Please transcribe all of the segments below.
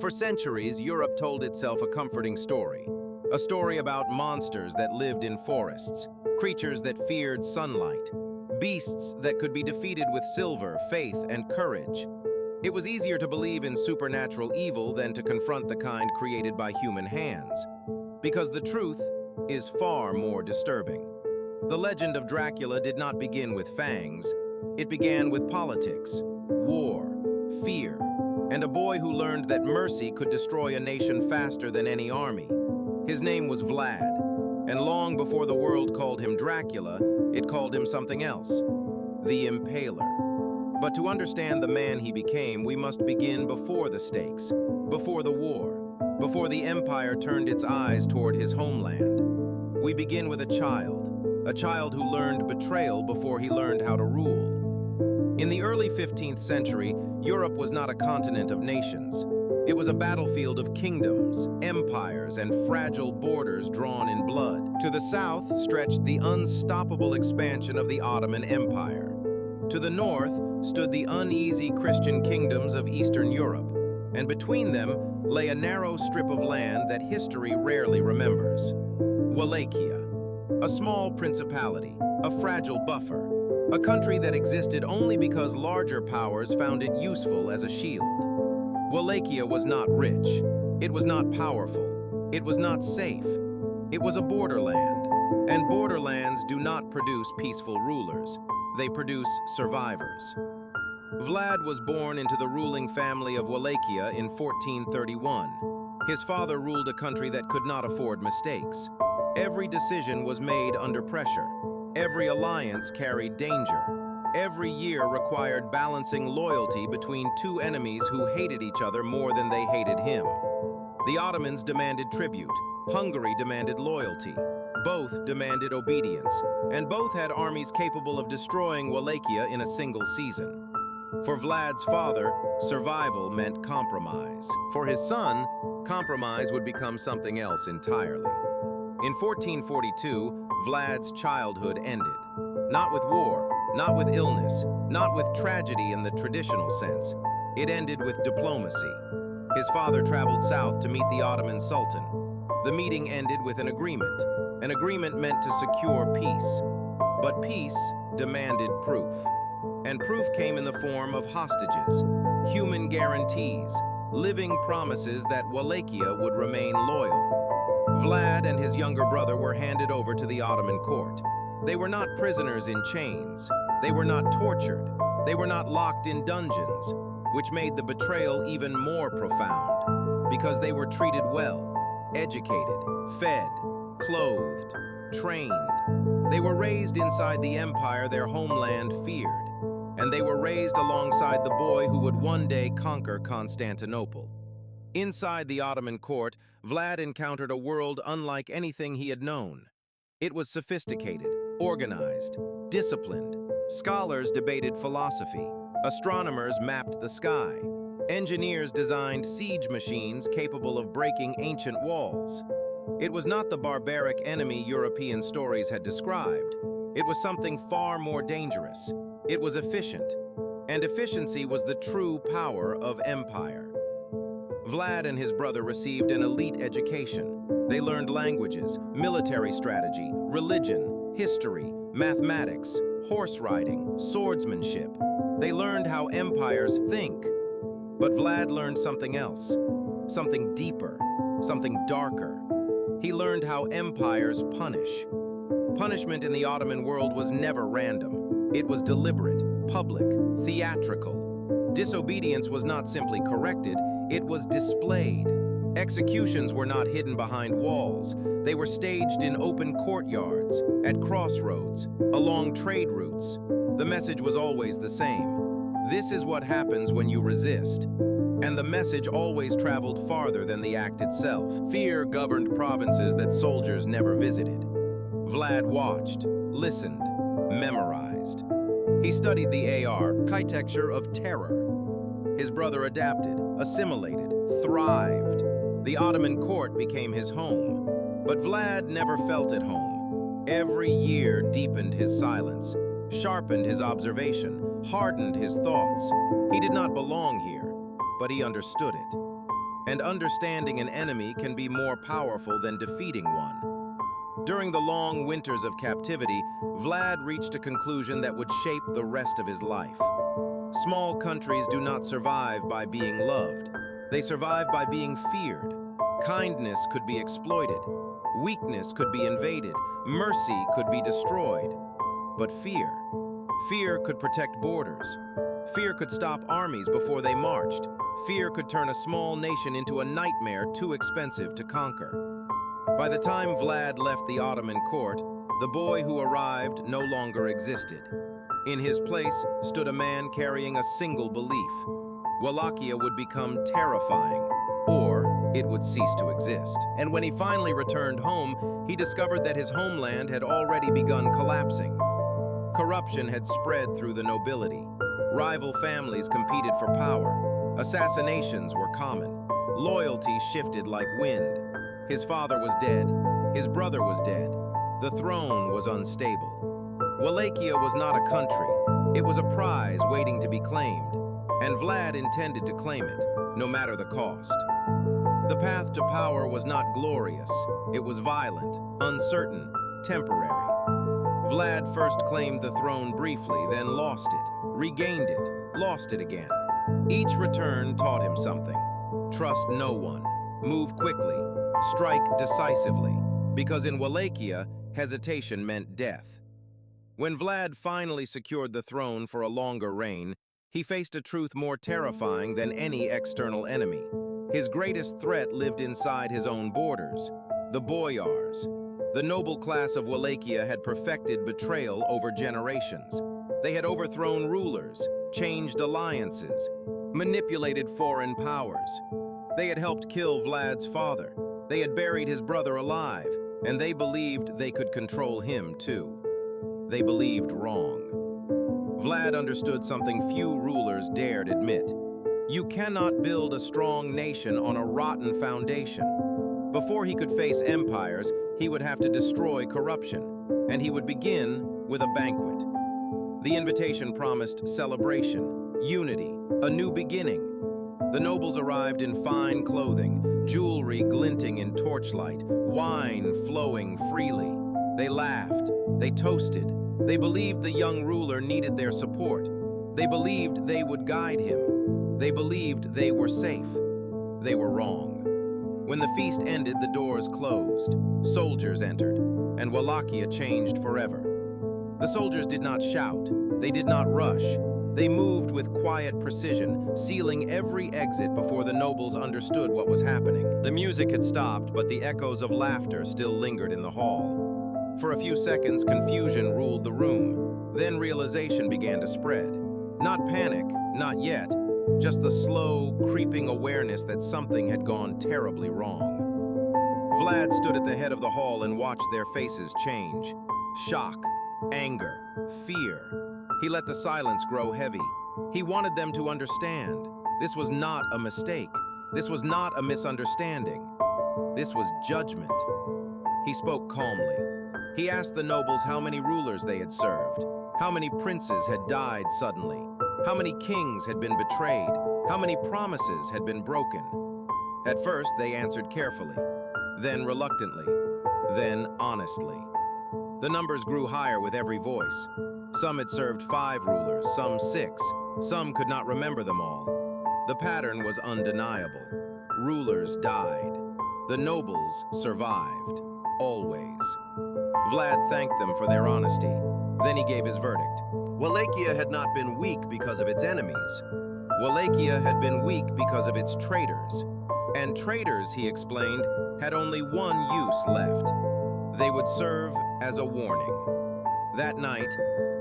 For centuries, Europe told itself a comforting story. A story about monsters that lived in forests, creatures that feared sunlight, beasts that could be defeated with silver, faith, and courage. It was easier to believe in supernatural evil than to confront the kind created by human hands, because the truth is far more disturbing. The legend of Dracula did not begin with fangs. It began with politics, war, fear, and a boy who learned that mercy could destroy a nation faster than any army. His name was Vlad, and long before the world called him Dracula, it called him something else, the Impaler. But to understand the man he became, we must begin before the stakes, before the war, before the empire turned its eyes toward his homeland. We begin with a child who learned betrayal before he learned how to rule. In the early 15th century, Europe was not a continent of nations. It was a battlefield of kingdoms, empires, and fragile borders drawn in blood. To the south stretched the unstoppable expansion of the Ottoman Empire. To the north stood the uneasy Christian kingdoms of Eastern Europe, and between them lay a narrow strip of land that history rarely remembers. Wallachia, a small principality, a fragile buffer, a country that existed only because larger powers found it useful as a shield. Wallachia was not rich, it was not powerful, it was not safe. It was a borderland, and borderlands do not produce peaceful rulers, they produce survivors. Vlad was born into the ruling family of Wallachia in 1431. His father ruled a country that could not afford mistakes. Every decision was made under pressure. Every alliance carried danger. Every year required balancing loyalty between two enemies who hated each other more than they hated him. The Ottomans demanded tribute. Hungary demanded loyalty. Both demanded obedience, and both had armies capable of destroying Wallachia in a single season. For Vlad's father, survival meant compromise. For his son, compromise would become something else entirely. In 1442, Vlad's childhood ended. Not with war, not with illness, not with tragedy in the traditional sense. It ended with diplomacy. His father traveled south to meet the Ottoman Sultan. The meeting ended with an agreement. An agreement meant to secure peace. But peace demanded proof. And proof came in the form of hostages, human guarantees, living promises that Wallachia would remain loyal. Vlad and his younger brother were handed over to the Ottoman court. They were not prisoners in chains. They were not tortured. They were not locked in dungeons, which made the betrayal even more profound, because they were treated well, educated, fed, clothed, trained. They were raised inside the empire their homeland feared, and they were raised alongside the boy who would one day conquer Constantinople. Inside the Ottoman court, Vlad encountered a world unlike anything he had known. It was sophisticated, organized, disciplined. Scholars debated philosophy. Astronomers mapped the sky. Engineers designed siege machines capable of breaking ancient walls. It was not the barbaric enemy European stories had described. It was something far more dangerous. It was efficient, and efficiency was the true power of empire. Vlad and his brother received an elite education. They learned languages, military strategy, religion, history, mathematics, horse riding, swordsmanship. They learned how empires think. But Vlad learned something else, something deeper, something darker. He learned how empires punish. Punishment in the Ottoman world was never random. It was deliberate, public, theatrical. Disobedience was not simply corrected, it was displayed. Executions were not hidden behind walls. They were staged in open courtyards, at crossroads, along trade routes. The message was always the same. This is what happens when you resist. And the message always traveled farther than the act itself. Fear governed provinces that soldiers never visited. Vlad watched, listened, memorized. He studied the architecture of terror. His brother adapted, assimilated, thrived. The Ottoman court became his home. But Vlad never felt at home. Every year deepened his silence, sharpened his observation, hardened his thoughts. He did not belong here, but he understood it. and understanding an enemy can be more powerful than defeating one. During the long winters of captivity, Vlad reached a conclusion that would shape the rest of his life. Small countries do not survive by being loved. They survive by being feared. Kindness could be exploited. Weakness could be invaded. Mercy could be destroyed. But fear could protect borders. Fear could stop armies before they marched. Fear could turn a small nation into a nightmare too expensive to conquer. By the time Vlad left the Ottoman court, the boy who arrived no longer existed. In his place stood a man carrying a single belief: Wallachia would become terrifying, or it would cease to exist. And when he finally returned home, he discovered that his homeland had already begun collapsing. Corruption had spread through the nobility. Rival families competed for power. Assassinations were common. Loyalty shifted like wind. His father was dead. His brother was dead. The throne was unstable. Wallachia was not a country. It was a prize waiting to be claimed, and Vlad intended to claim it, no matter the cost. The path to power was not glorious. It was violent, uncertain, temporary. Vlad first claimed the throne briefly, then lost it, regained it, lost it again. Each return taught him something. Trust no one. Move quickly. Strike decisively. Because in Wallachia, hesitation meant death. When Vlad finally secured the throne for a longer reign, he faced a truth more terrifying than any external enemy. His greatest threat lived inside his own borders: the boyars. The noble class of Wallachia had perfected betrayal over generations. They had overthrown rulers, changed alliances, manipulated foreign powers. They had helped kill Vlad's father. They had buried his brother alive, and they believed they could control him too. They believed wrong. Vlad understood something few rulers dared admit. You cannot build a strong nation on a rotten foundation. Before he could face empires, he would have to destroy corruption, and he would begin with a banquet. The invitation promised celebration, unity, a new beginning. The nobles arrived in fine clothing, jewelry glinting in torchlight, wine flowing freely. They laughed, they toasted, they believed the young ruler needed their support. They believed they would guide him. They believed they were safe. They were wrong. When the feast ended, the doors closed. Soldiers entered, and Wallachia changed forever. The soldiers did not shout. They did not rush. They moved with quiet precision, sealing every exit before the nobles understood what was happening. The music had stopped, but the echoes of laughter still lingered in the hall. For a few seconds, confusion ruled the room. Then realization began to spread. Not panic, not yet, just the slow, creeping awareness that something had gone terribly wrong. Vlad stood at the head of the hall and watched their faces change. Shock, anger, fear. He let the silence grow heavy. He wanted them to understand. This was not a mistake. This was not a misunderstanding. This was judgment. He spoke calmly. He asked the nobles how many rulers they had served, how many princes had died suddenly, how many kings had been betrayed, how many promises had been broken. At first, they answered carefully, then reluctantly, then honestly. The numbers grew higher with every voice. Some had served 5 rulers, some 6. Some could not remember them all. The pattern was undeniable. Rulers died. The nobles survived, always. Vlad thanked them for their honesty. Then he gave his verdict. Wallachia had not been weak because of its enemies. Wallachia had been weak because of its traitors. And traitors, he explained, had only one use left. They would serve as a warning. That night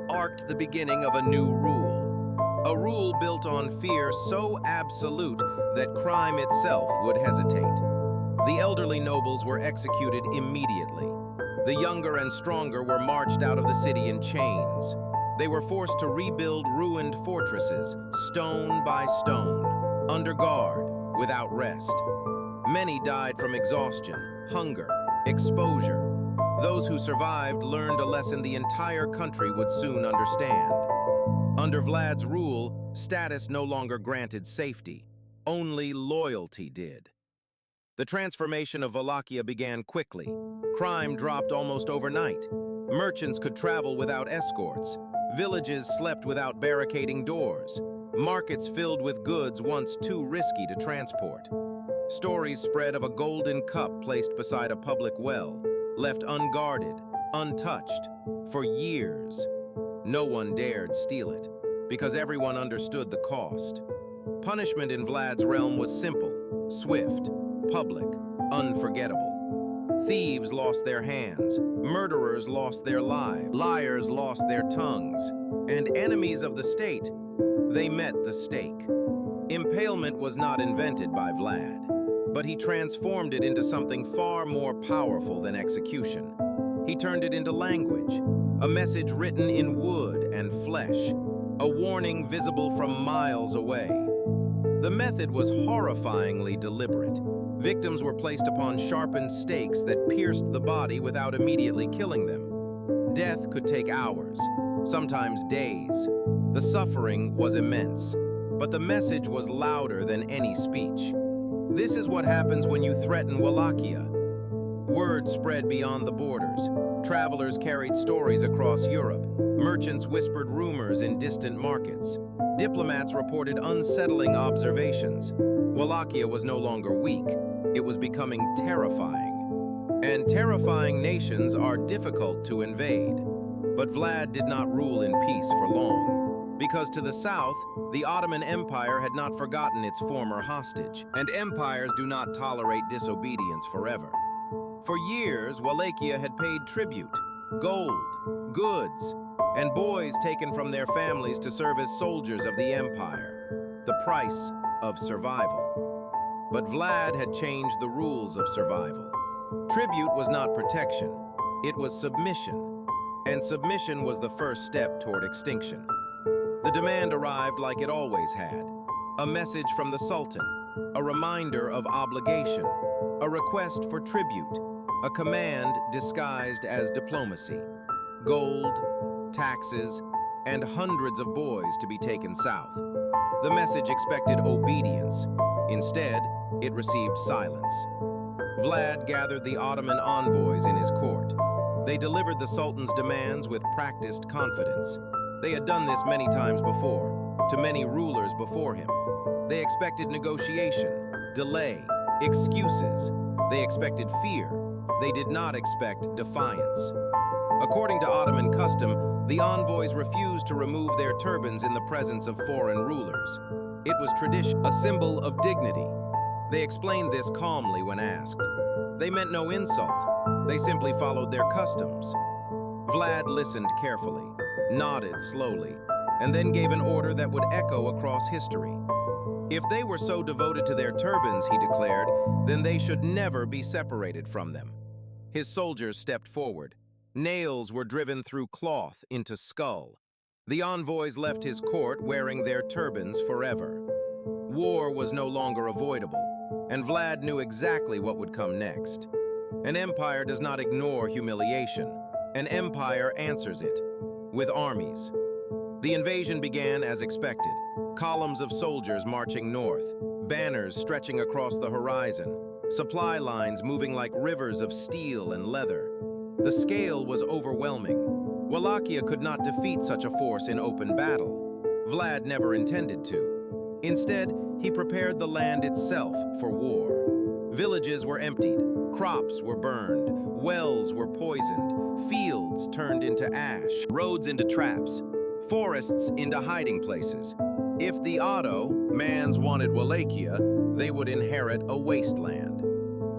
marked the beginning of a new rule. A rule built on fear so absolute that crime itself would hesitate. The elderly nobles were executed immediately. The younger and stronger were marched out of the city in chains. They were forced to rebuild ruined fortresses, stone by stone, under guard, without rest. Many died from exhaustion, hunger, exposure. Those who survived learned a lesson the entire country would soon understand. Under Vlad's rule, status no longer granted safety. Only loyalty did. The transformation of Wallachia began quickly. Crime dropped almost overnight. Merchants could travel without escorts. Villages slept without barricading doors. Markets filled with goods once too risky to transport. Stories spread of a golden cup placed beside a public well, left unguarded, untouched, for years. No one dared steal it, because everyone understood the cost. Punishment in Vlad's realm was simple, swift, public, unforgettable. Thieves lost their hands, murderers lost their lives, liars lost their tongues, and enemies of the state, they met the stake. Impalement was not invented by Vlad, but he transformed it into something far more powerful than execution. He turned it into language, a message written in wood and flesh, a warning visible from miles away. The method was horrifyingly deliberate. Victims were placed upon sharpened stakes that pierced the body without immediately killing them. Death could take hours, sometimes days. The suffering was immense, but the message was louder than any speech. This is what happens when you threaten Wallachia. Word spread beyond the borders. Travelers carried stories across Europe. Merchants whispered rumors in distant markets. Diplomats reported unsettling observations. Wallachia was no longer weak. It was becoming terrifying. And terrifying nations are difficult to invade. But Vlad did not rule in peace for long. Because to the south, the Ottoman Empire had not forgotten its former hostage. And empires do not tolerate disobedience forever. For years, Wallachia had paid tribute, gold, goods, and boys taken from their families to serve as soldiers of the empire, the price of survival. But Vlad had changed the rules of survival. Tribute was not protection, it was submission, and submission was the first step toward extinction. The demand arrived like it always had, a message from the Sultan, a reminder of obligation, a request for tribute, a command disguised as diplomacy. Gold, taxes, and hundreds of boys to be taken south. The message expected obedience. Instead, it received silence. Vlad gathered the Ottoman envoys in his court. They delivered the Sultan's demands with practiced confidence. They had done this many times before, to many rulers before him. They expected negotiation, delay, excuses. They expected fear. They did not expect defiance. According to Ottoman custom, the envoys refused to remove their turbans in the presence of foreign rulers. It was tradition, a symbol of dignity. They explained this calmly when asked. They meant no insult. They simply followed their customs. Vlad listened carefully, nodded slowly, and then gave an order that would echo across history. If they were so devoted to their turbans, he declared, then they should never be separated from them. His soldiers stepped forward. Nails were driven through cloth into skull. The envoys left his court wearing their turbans forever. War was no longer avoidable, and Vlad knew exactly what would come next. An empire does not ignore humiliation. An empire answers it, with armies. The invasion began as expected. Columns of soldiers marching north, banners stretching across the horizon, supply lines moving like rivers of steel and leather. The scale was overwhelming. Wallachia could not defeat such a force in open battle. Vlad never intended to. Instead, he prepared the land itself for war. Villages were emptied, crops were burned, wells were poisoned, fields turned into ash, roads into traps, forests into hiding places. If the Ottomans wanted Wallachia, they would inherit a wasteland.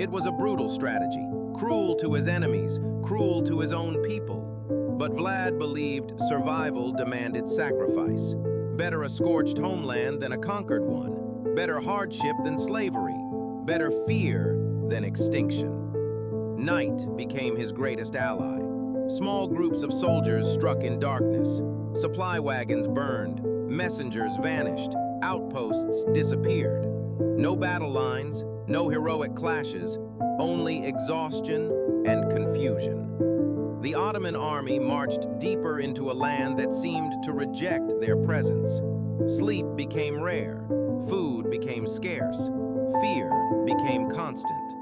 It was a brutal strategy, cruel to his enemies, cruel to his own people. But Vlad believed survival demanded sacrifice. Better a scorched homeland than a conquered one. Better hardship than slavery. Better fear than extinction. Night became his greatest ally. Small groups of soldiers struck in darkness. Supply wagons burned. Messengers vanished. Outposts disappeared. No battle lines, no heroic clashes, only exhaustion and confusion. The Ottoman army marched deeper into a land that seemed to reject their presence. Sleep became rare, food became scarce, fear became constant.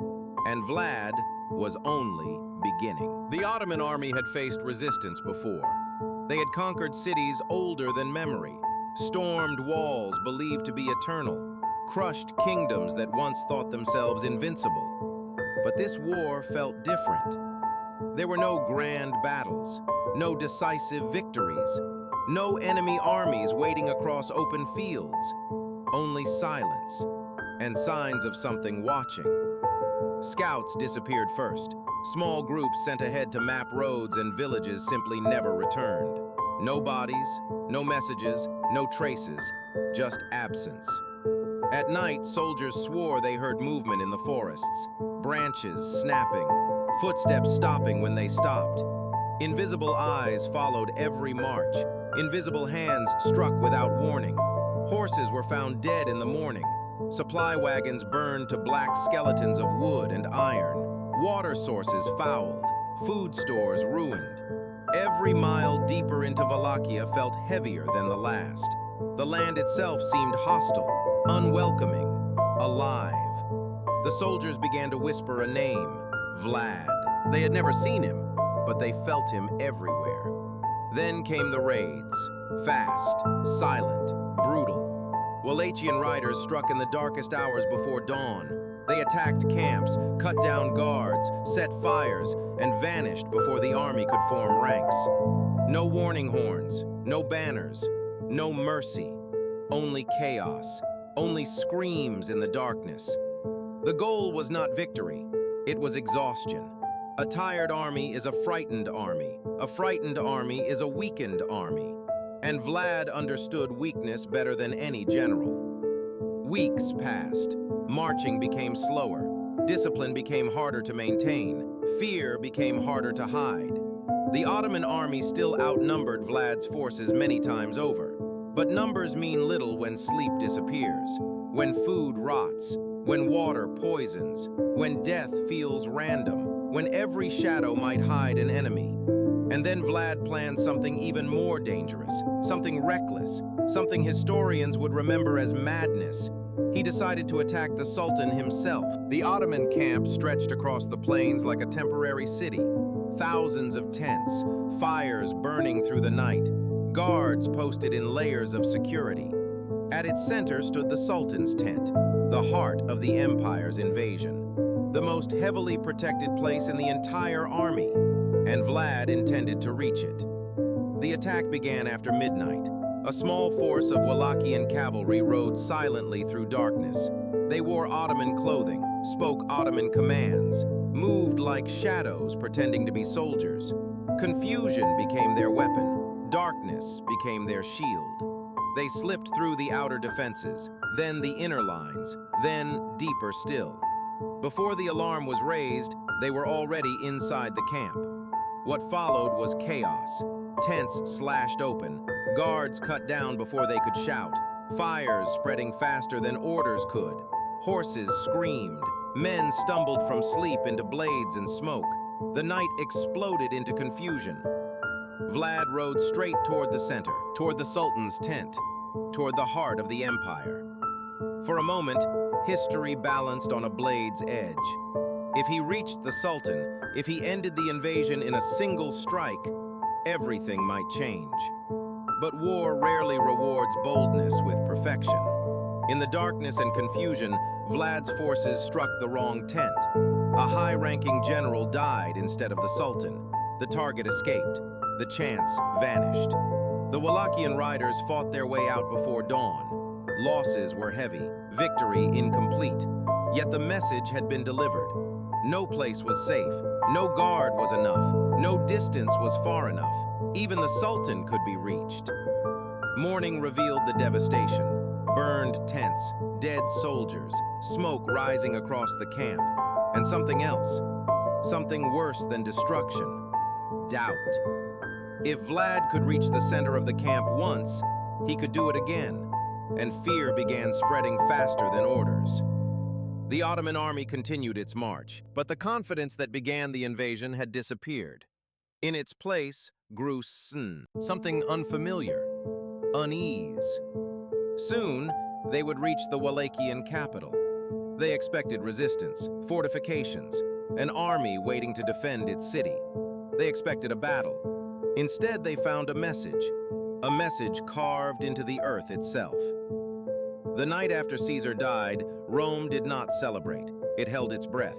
And Vlad was only beginning. The Ottoman army had faced resistance before. They had conquered cities older than memory, stormed walls believed to be eternal, crushed kingdoms that once thought themselves invincible. But this war felt different. There were no grand battles, no decisive victories, no enemy armies waiting across open fields, only silence and signs of something watching. Scouts disappeared first. Small groups sent ahead to map roads and villages simply never returned. No bodies, no messages, no traces, just absence. At night, soldiers swore they heard movement in the forests, branches snapping, footsteps stopping when they stopped. Invisible eyes followed every march. Invisible hands struck without warning. Horses were found dead in the morning. Supply wagons burned to black skeletons of wood and iron. Water sources fouled. Food stores ruined. Every mile deeper into Wallachia felt heavier than the last. The land itself seemed hostile, unwelcoming, alive. The soldiers began to whisper a name, Vlad. They had never seen him, but they felt him everywhere. Then came the raids, fast, silent, brutal. Wallachian riders struck in the darkest hours before dawn. They attacked camps, cut down guards, set fires, and vanished before the army could form ranks. No warning horns, no banners, no mercy, only chaos, only screams in the darkness. The goal was not victory, it was exhaustion. A tired army is a frightened army. A frightened army is a weakened army. And Vlad understood weakness better than any general. Weeks passed. Marching became slower. Discipline became harder to maintain. Fear became harder to hide. The Ottoman army still outnumbered Vlad's forces many times over. But numbers mean little when sleep disappears, when food rots, when water poisons, when death feels random, when every shadow might hide an enemy. And then Vlad planned something even more dangerous, something reckless, something historians would remember as madness. He decided to attack the Sultan himself. The Ottoman camp stretched across the plains like a temporary city. Thousands of tents, fires burning through the night, guards posted in layers of security. At its center stood the Sultan's tent, the heart of the empire's invasion, the most heavily protected place in the entire army, and Vlad intended to reach it. The attack began after midnight. A small force of Wallachian cavalry rode silently through darkness. They wore Ottoman clothing, spoke Ottoman commands, moved like shadows pretending to be soldiers. Confusion became their weapon. Darkness became their shield. They slipped through the outer defenses, then the inner lines, then deeper still. Before the alarm was raised, they were already inside the camp. What followed was chaos. Tents slashed open, guards cut down before they could shout, fires spreading faster than orders could. Horses screamed, men stumbled from sleep into blades and smoke. The night exploded into confusion. Vlad rode straight toward the center, toward the Sultan's tent, toward the heart of the empire. For a moment, history balanced on a blade's edge. If he reached the Sultan, if he ended the invasion in a single strike, everything might change. But war rarely rewards boldness with perfection. In the darkness and confusion, Vlad's forces struck the wrong tent. A high-ranking general died instead of the Sultan. The target escaped. The chance vanished. The Wallachian riders fought their way out before dawn. Losses were heavy, victory incomplete. Yet the message had been delivered. No place was safe. No guard was enough. No distance was far enough. Even the Sultan could be reached. Morning revealed the devastation. Burned tents, dead soldiers, smoke rising across the camp, and something else. Something worse than destruction. Doubt. If Vlad could reach the center of the camp once, he could do it again, and fear began spreading faster than orders. The Ottoman army continued its march, but the confidence that began the invasion had disappeared. In its place grew something unfamiliar, unease. Soon, they would reach the Wallachian capital. They expected resistance, fortifications, an army waiting to defend its city. They expected a battle. Instead, they found a message carved into the earth itself. The night after Caesar died, Rome did not celebrate. It held its breath.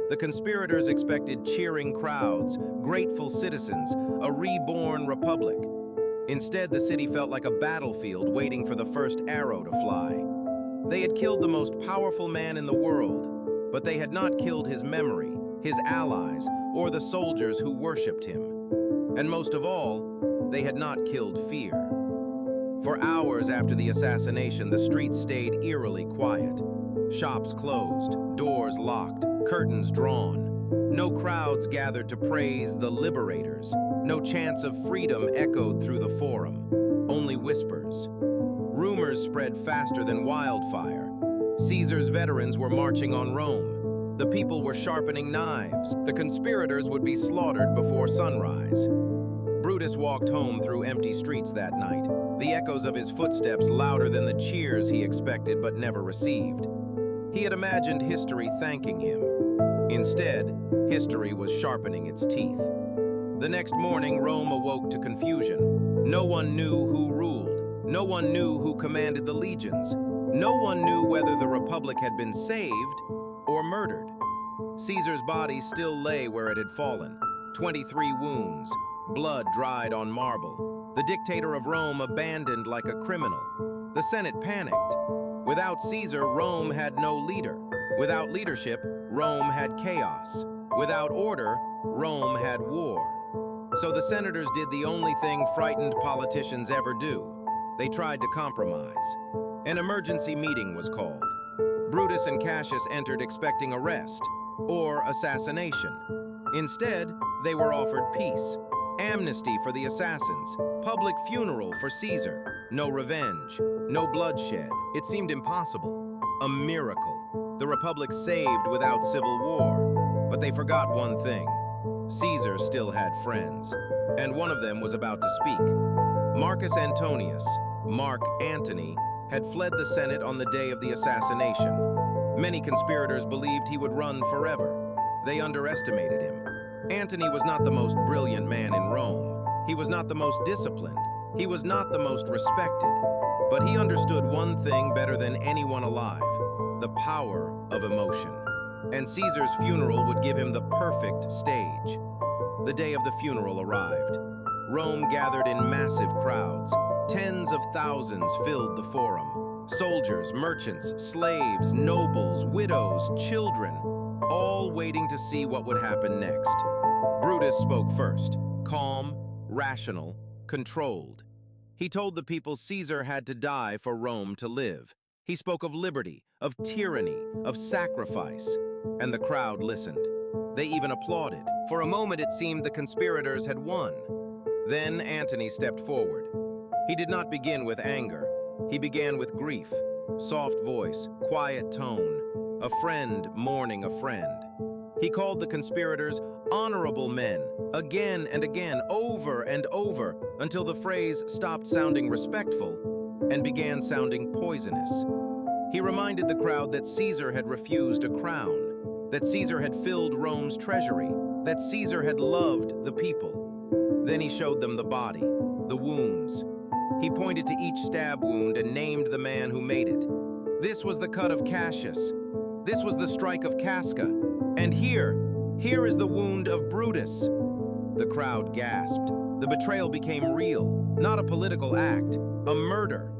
The conspirators expected cheering crowds, grateful citizens, a reborn republic. Instead, the city felt like a battlefield waiting for the first arrow to fly. They had killed the most powerful man in the world, but they had not killed his memory, his allies, or the soldiers who worshipped him. And most of all, they had not killed fear. For hours after the assassination, the streets stayed eerily quiet. Shops closed, doors locked, curtains drawn. No crowds gathered to praise the liberators. No chants of freedom echoed through the forum. Only whispers. Rumors spread faster than wildfire. Caesar's veterans were marching on Rome. The people were sharpening knives. The conspirators would be slaughtered before sunrise. Brutus walked home through empty streets that night, the echoes of his footsteps louder than the cheers he expected but never received. He had imagined history thanking him. Instead, history was sharpening its teeth. The next morning, Rome awoke to confusion. No one knew who ruled. No one knew who commanded the legions. No one knew whether the Republic had been saved or murdered. Caesar's body still lay where it had fallen, 23 wounds, blood dried on marble. The dictator of Rome abandoned like a criminal. The Senate panicked. Without Caesar, Rome had no leader. Without leadership, Rome had chaos. Without order, Rome had war. So the senators did the only thing frightened politicians ever do. They tried to compromise. An emergency meeting was called. Brutus and Cassius entered expecting arrest or assassination. Instead, they were offered peace, amnesty for the assassins, public funeral for Caesar, no revenge, no bloodshed. It seemed impossible, a miracle. The Republic saved without civil war. But they forgot one thing. Caesar still had friends, and one of them was about to speak. Marcus Antonius, Mark Antony, had fled the Senate on the day of the assassination. Many conspirators believed he would run forever. They underestimated him. Antony was not the most brilliant man in Rome. He was not the most disciplined. He was not the most respected. But he understood one thing better than anyone alive: the power of emotion. And Caesar's funeral would give him the perfect stage. The day of the funeral arrived. Rome gathered in massive crowds. Tens of thousands filled the forum. Soldiers, merchants, slaves, nobles, widows, children, all waiting to see what would happen next. Brutus spoke first, calm, rational, controlled. He told the people Caesar had to die for Rome to live. He spoke of liberty, of tyranny, of sacrifice, and the crowd listened. They even applauded. For a moment, it seemed the conspirators had won. Then Antony stepped forward. He did not begin with anger. He began with grief, soft voice, quiet tone, a friend mourning a friend. He called the conspirators honorable men, again and again, over and over, until the phrase stopped sounding respectful and began sounding poisonous. He reminded the crowd that Caesar had refused a crown, that Caesar had filled Rome's treasury, that Caesar had loved the people. Then he showed them the body, the wounds. He pointed to each stab wound and named the man who made it. This was the cut of Cassius. This was the strike of Casca. And here is the wound of Brutus. The crowd gasped. The betrayal became real, not a political act, a murder.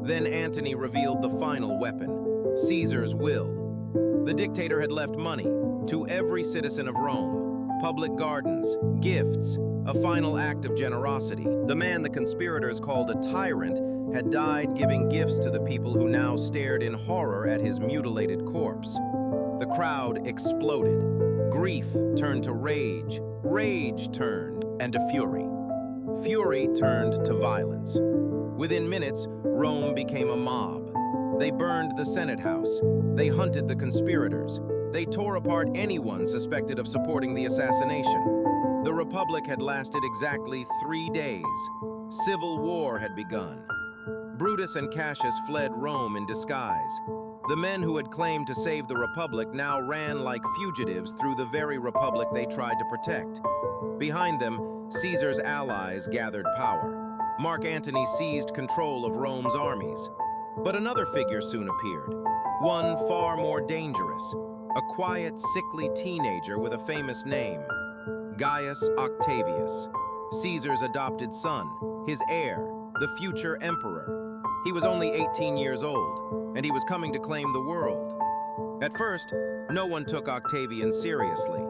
Then Antony revealed the final weapon, Caesar's will. The dictator had left money to every citizen of Rome, public gardens, gifts, a final act of generosity. The man the conspirators called a tyrant had died giving gifts to the people who now stared in horror at his mutilated corpse. The crowd exploded. Grief turned to rage. Rage turned and to fury. Fury turned to violence. Within minutes, Rome became a mob. They burned the Senate House. They hunted the conspirators. They tore apart anyone suspected of supporting the assassination. The Republic had lasted exactly 3 days. Civil war had begun. Brutus and Cassius fled Rome in disguise. The men who had claimed to save the Republic now ran like fugitives through the very Republic they tried to protect. Behind them, Caesar's allies gathered power. Mark Antony seized control of Rome's armies. But another figure soon appeared, one far more dangerous, a quiet, sickly teenager with a famous name, Gaius Octavius, Caesar's adopted son, his heir, the future emperor. He was only 18 years old, and he was coming to claim the world. At first, no one took Octavian seriously.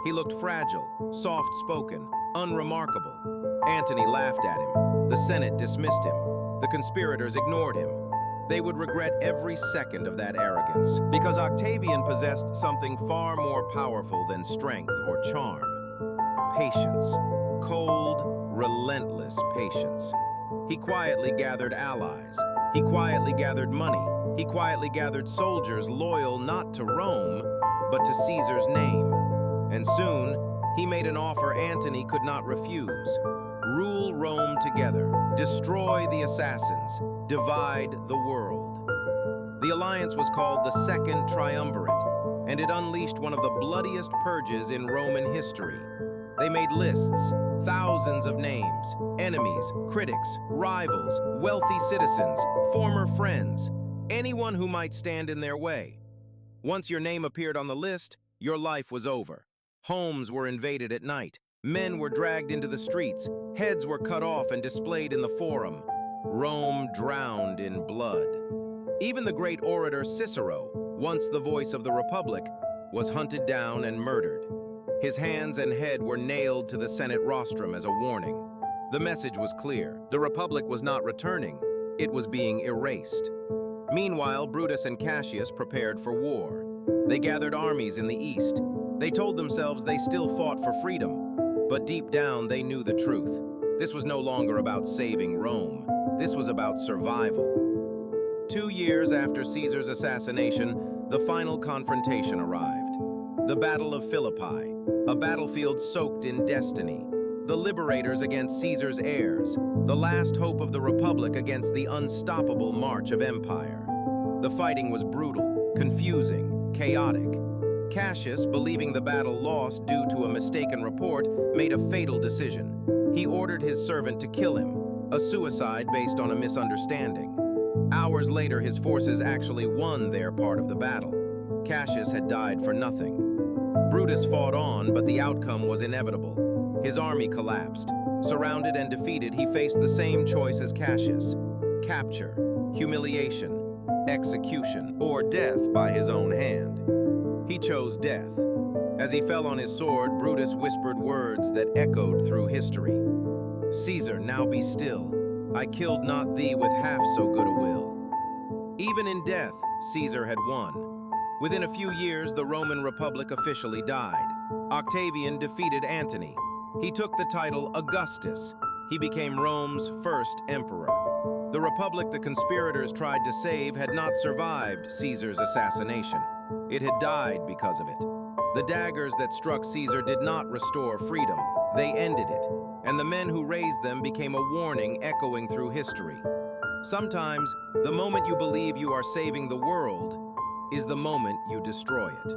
He looked fragile, soft-spoken, unremarkable. Antony laughed at him. The Senate dismissed him. The conspirators ignored him. They would regret every second of that arrogance, because Octavian possessed something far more powerful than strength or charm. Patience. Cold, relentless patience. He quietly gathered allies. He quietly gathered money. He quietly gathered soldiers loyal not to Rome, but to Caesar's name. And soon, he made an offer Antony could not refuse. Rule Rome together, destroy the assassins, divide the world. The alliance was called the Second Triumvirate, and it unleashed one of the bloodiest purges in Roman history. They made lists, thousands of names, enemies, critics, rivals, wealthy citizens, former friends, anyone who might stand in their way. Once your name appeared on the list, your life was over. Homes were invaded at night. Men were dragged into the streets. Heads were cut off and displayed in the forum. Rome drowned in blood. Even the great orator Cicero, once the voice of the Republic, was hunted down and murdered. His hands and head were nailed to the Senate rostrum as a warning. The message was clear. The Republic was not returning. It was being erased. Meanwhile, Brutus and Cassius prepared for war. They gathered armies in the east. They told themselves they still fought for freedom. But deep down, they knew the truth. This was no longer about saving Rome. This was about survival. 2 years after Caesar's assassination, the final confrontation arrived. The Battle of Philippi, a battlefield soaked in destiny. The liberators against Caesar's heirs, the last hope of the Republic against the unstoppable march of empire. The fighting was brutal, confusing, chaotic. Cassius, believing the battle lost due to a mistaken report, made a fatal decision. He ordered his servant to kill him, a suicide based on a misunderstanding. Hours later, his forces actually won their part of the battle. Cassius had died for nothing. Brutus fought on, but the outcome was inevitable. His army collapsed. Surrounded and defeated, he faced the same choice as Cassius: capture, humiliation, execution, or death by his own hand. He chose death. As he fell on his sword, Brutus whispered words that echoed through history. "Caesar, now be still. I killed not thee with half so good a will." Even in death, Caesar had won. Within a few years, the Roman Republic officially died. Octavian defeated Antony. He took the title Augustus. He became Rome's first emperor. The Republic the conspirators tried to save had not survived Caesar's assassination. It had died because of it. The daggers that struck Caesar did not restore freedom. They ended it, and the men who raised them became a warning echoing through history. Sometimes, the moment you believe you are saving the world is the moment you destroy it.